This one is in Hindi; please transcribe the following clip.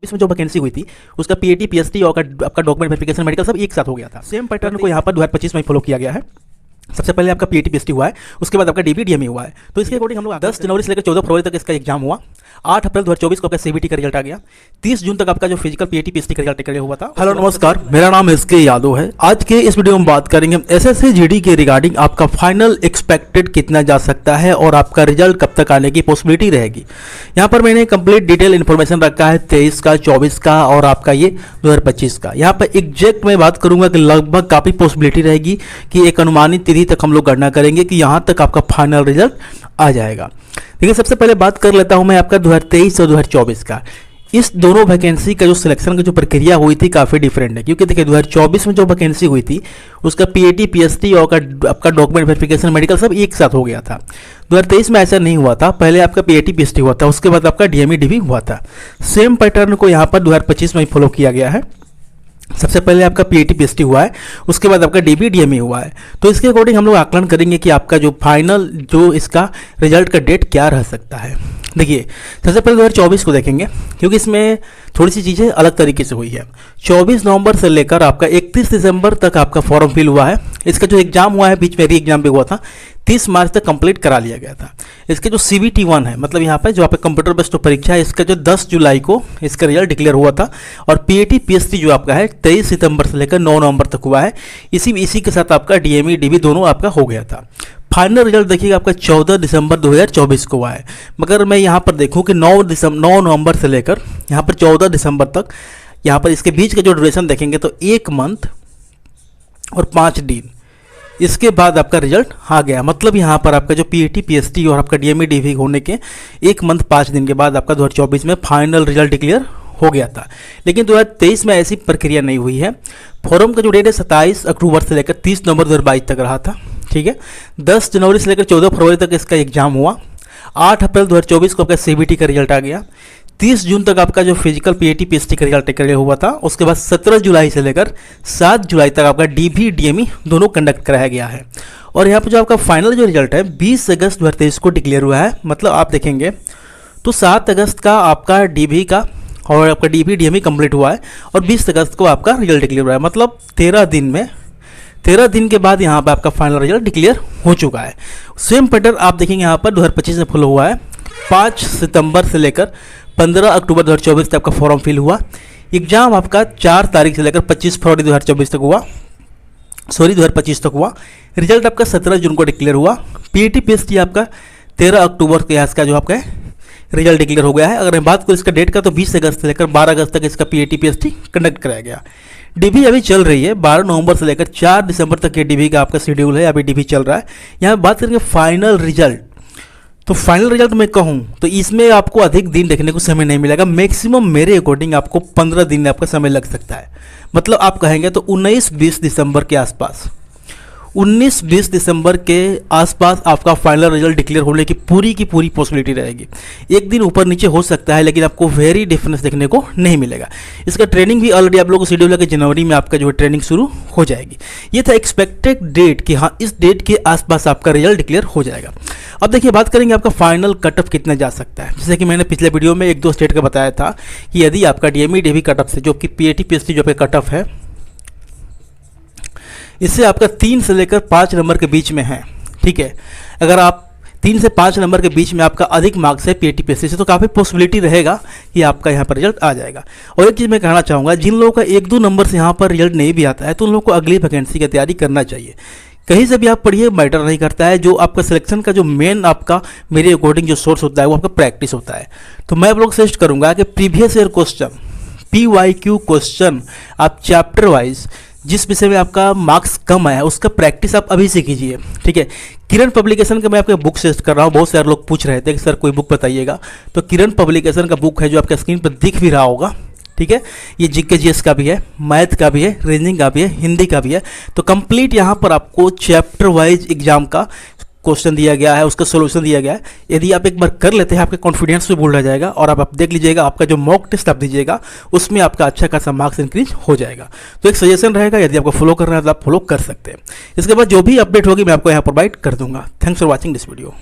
इसमें जो वैकेंसी हुई थी उसका पीएटी पीएचडी और आपका डॉक्यूमेंट वेरिफिकेशन मेडिकल सब एक साथ हो गया था। सेम पैटर्न को यहाँ पर 2025 में फॉलो किया गया है। सबसे पहले आपका पीएटी पीएचडी हुआ है, उसके बाद आपका डीबी डीएमई हुआ है। तो इसके अकॉर्डिंग हम लोग 10 जनवरी से लेकर 14 फरवरी तक इसका एग्जाम हुआ। 8 अप्रैल 2024 को आपका सीबीटी का रिजल्ट आ गया। 30 जून तक आपका जो फिजिकल पीएटी पीएचडी का रिजल्ट डिक्लेयर हुआ था। हेलो नमस्कार, मेरा नाम एसके यादव है। आज के इस वीडियो में बात करेंगे एसएससी जीडी के रिगार्डिंग आपका फाइनल एक्सपेक्टेड कितना जा सकता है और आपका रिजल्ट कब तक आने की पॉसिबिलिटी रहेगी। यहाँ पर मैंने कंप्लीट डिटेल इन्फॉर्मेशन रखा है 23 का, 24 का और आपका ये 2025 का। यहाँ पर एग्जैक्ट मैं बात करूंगा कि लगभग काफ़ी पॉसिबिलिटी रहेगी कि एक अनुमानित तिथि तक हम लोग गणना करेंगे कि यहाँ तक आपका फाइनल रिजल्ट आ जाएगा। देखिए, सबसे पहले बात कर लेता हूं मैं आपका 2023 और 2024 का। इस दोनों वैकेंसी का जो सिलेक्शन की जो प्रक्रिया हुई थी काफ़ी डिफरेंट है, क्योंकि देखिए 2024 में जो वैकेंसी हुई थी उसका पीएटी पीएचडी और आपका डॉक्यूमेंट वेरिफिकेशन मेडिकल सब एक साथ हो गया था। 2023 में ऐसा नहीं हुआ था, पहले आपका पीएटी पीएचडी हुआ था, उसके बाद आपका डीएमई डीबी हुआ था। सेम पैटर्न को यहाँ पर 2025 में फॉलो किया गया है। सबसे पहले आपका पीएटी पीएचडी हुआ है, उसके बाद आपका डीबी डीएमई हुआ है। तो इसके अकॉर्डिंग हम लोग आकलन करेंगे कि आपका जो फाइनल जो इसका रिजल्ट का डेट क्या रह सकता है। देखिए, सबसे पहले 2024 को देखेंगे, क्योंकि इसमें थोड़ी सी चीज़ें अलग तरीके से हुई है। 24 नवंबर से लेकर आपका 31 दिसंबर तक आपका फॉर्म फिल हुआ है। इसका जो एग्जाम हुआ है, बीच में री एग्जाम भी हुआ था, 30 मार्च तक कंप्लीट करा लिया गया था। इसके जो CBT 1 है, मतलब यहाँ पे जो आपका कंप्यूटर बेस्ड परीक्षा है, इसका जो 10 जुलाई को इसका रिजल्ट डिक्लेयर हुआ था। और पीएटी पीएचडी जो आपका है 23 सितंबर से लेकर 9 नवंबर तक हुआ है। इसी के साथ आपका डीएमई डीबी दोनों आपका हो गया था। फाइनल रिजल्ट देखिएगा आपका 14 दिसंबर 2024 को हुआ है। मगर मैं यहाँ पर देखूँ कि 9 नवंबर से लेकर यहाँ पर 14 दिसंबर तक, यहाँ पर इसके बीच का जो ड्यूरेशन देखेंगे तो 1 मंथ और 5 दिन, इसके बाद आपका रिजल्ट आ गया। मतलब यहाँ पर आपका जो पीएटी पीएचडी और आपका डीएमई डीबी होने के 1 मंथ 5 दिन के बाद आपका 2024 में फाइनल रिजल्ट डिक्लेयर हो गया था। लेकिन 2023 में ऐसी प्रक्रिया नहीं हुई है। फॉरम का जो डेट है 27 अक्टूबर से लेकर 30 नवंबर 2022 तक रहा था। ठीक है, 10 जनवरी से लेकर 14 फरवरी तक इसका एग्जाम हुआ। 8 अप्रैल 2024 को आपका सीबीटी का रिजल्ट आ गया। 30 जून तक आपका जो फिजिकल पीएटी पीएचडी का रिजल्ट डिक्लेयर हुआ था। उसके बाद 17 जुलाई से लेकर 7 जुलाई तक आपका डीबी डीएमई दोनों कंडक्ट कराया गया है। और यहाँ पर जो आपका फाइनल जो रिजल्ट है 20 अगस्त 2023 को डिक्लेयर हुआ है। मतलब आप देखेंगे तो 7 अगस्त का आपका डीबी का और आपका डीबी डीएमई कंप्लीट हुआ है और 20 अगस्त को आपका रिजल्ट डिक्लेयर हुआ है। मतलब 13 दिन के बाद यहाँ पर आपका फाइनल रिजल्ट डिक्लेयर हो चुका है। सेम पैटर्न आप देखेंगे यहाँ पर 2025 में फॉलो हुआ है। 5 सितंबर से लेकर 15 अक्टूबर 2024 तक आपका फॉर्म फिल हुआ। एग्जाम आपका 4 तारीख से लेकर 25 फरवरी 2024 तक हुआ, 2025 तक हुआ। रिजल्ट आपका 17 जून को डिक्लेयर हुआ। पीएटी पीएचडी आपका 13 अक्टूबर के आस का जो आपका रिजल्ट डिक्लेयर हो गया है। अगर मैं बात करूँ इसका डेट का तो 20 अगस्त से लेकर 12 अगस्त तक इसका पीएटी पीएचडी कंडक्ट कराया गया। डीबी अभी चल रही है, 12 नवंबर से लेकर 4 दिसंबर तक ये डीबी का आपका शेड्यूल है। अभी डीबी चल रहा है। यहाँ बात करेंगे फाइनल रिजल्ट। तो फाइनल रिजल्ट मैं कहूँ तो इसमें आपको अधिक दिन देखने को समय नहीं मिलेगा। मैक्सिमम मेरे अकॉर्डिंग आपको 15 दिन आपका समय लग सकता है। मतलब आप कहेंगे तो 19-20 दिसंबर के आसपास, 19-20 दिसंबर के आसपास आपका फाइनल रिजल्ट डिक्लेयर होने की पूरी पॉसिबिलिटी रहेगी। एक दिन ऊपर नीचे हो सकता है, लेकिन आपको वेरी डिफरेंस देखने को नहीं मिलेगा। इसका ट्रेनिंग भी ऑलरेडी आप लोगों को शेड्यूल है कि जनवरी में आपका जो है ट्रेनिंग शुरू हो जाएगी। ये था एक्सपेक्टेड डेट कि हाँ इस डेट के आसपास आपका रिजल्ट डिक्लेयर हो जाएगा। अब देखिए, बात करेंगे आपका फाइनल कट ऑफ कितना जा सकता है। जैसे कि मैंने पिछले वीडियो में 1-2 स्टेट का बताया था कि यदि आपका डीएमई डीबी कट ऑफ से जो कि पीएटी पीएचडी जो आपका कट ऑफ है, इससे आपका 3 से लेकर 5 नंबर के बीच में है। ठीक है, अगर आप 3 से 5 नंबर के बीच में आपका अधिक मार्क्स है पीएटी पीएचडी से, तो काफ़ी पॉसिबिलिटी रहेगा कि आपका यहाँ पर रिजल्ट आ जाएगा। और एक चीज़ मैं कहना चाहूँगा, जिन लोगों का 1-2 नंबर से यहाँ पर रिजल्ट नहीं भी आता है तो उन लोगों को अगली वैकेंसी की तैयारी करना चाहिए। कहीं से भी आप पढ़िए, मैटर नहीं करता है। जो आपका सिलेक्शन का जो मेन आपका मेरे अकॉर्डिंग जो सोर्स होता है वो आपका प्रैक्टिस होता है। तो मैं आप लोग सजेस्ट करूँगा कि previous year question, PYQ question आप चैप्टर वाइज जिस विषय में आपका मार्क्स कम आया है उसका प्रैक्टिस आप अभी से कीजिए। ठीक है, किरण पब्लिकेशन का मैं आपको बुक सजेस्ट कर रहा हूँ। बहुत सारे लोग पूछ रहे थे कि सर कोई बुक बताइएगा, तो किरण पब्लिकेशन का बुक है जो आपके स्क्रीन पर दिख भी रहा होगा। ठीक है, ये जीके जीएस का भी है, मैथ का भी है, रीजनिंग का भी है, हिंदी का भी है। तो कंप्लीट यहाँ पर आपको चैप्टर वाइज एग्जाम का क्वेश्चन दिया गया है, उसका सोल्यूशन दिया गया है। यदि आप एक बार कर लेते हैं आपके कॉन्फिडेंस भी बढ़ जाएगा और आप देख लीजिएगा आपका जो मॉक टेस्ट आप दीजिएगा उसमें आपका अच्छा खासा मार्क्स इंक्रीज हो जाएगा। तो एक सजेशन रहेगा, यदि आपको फॉलो करना है तो आप फॉलो कर सकते हैं। इसके बाद जो भी अपडेट होगी मैं आपको यहाँ प्रोवाइड कर दूंगा। Thanks for watching this video.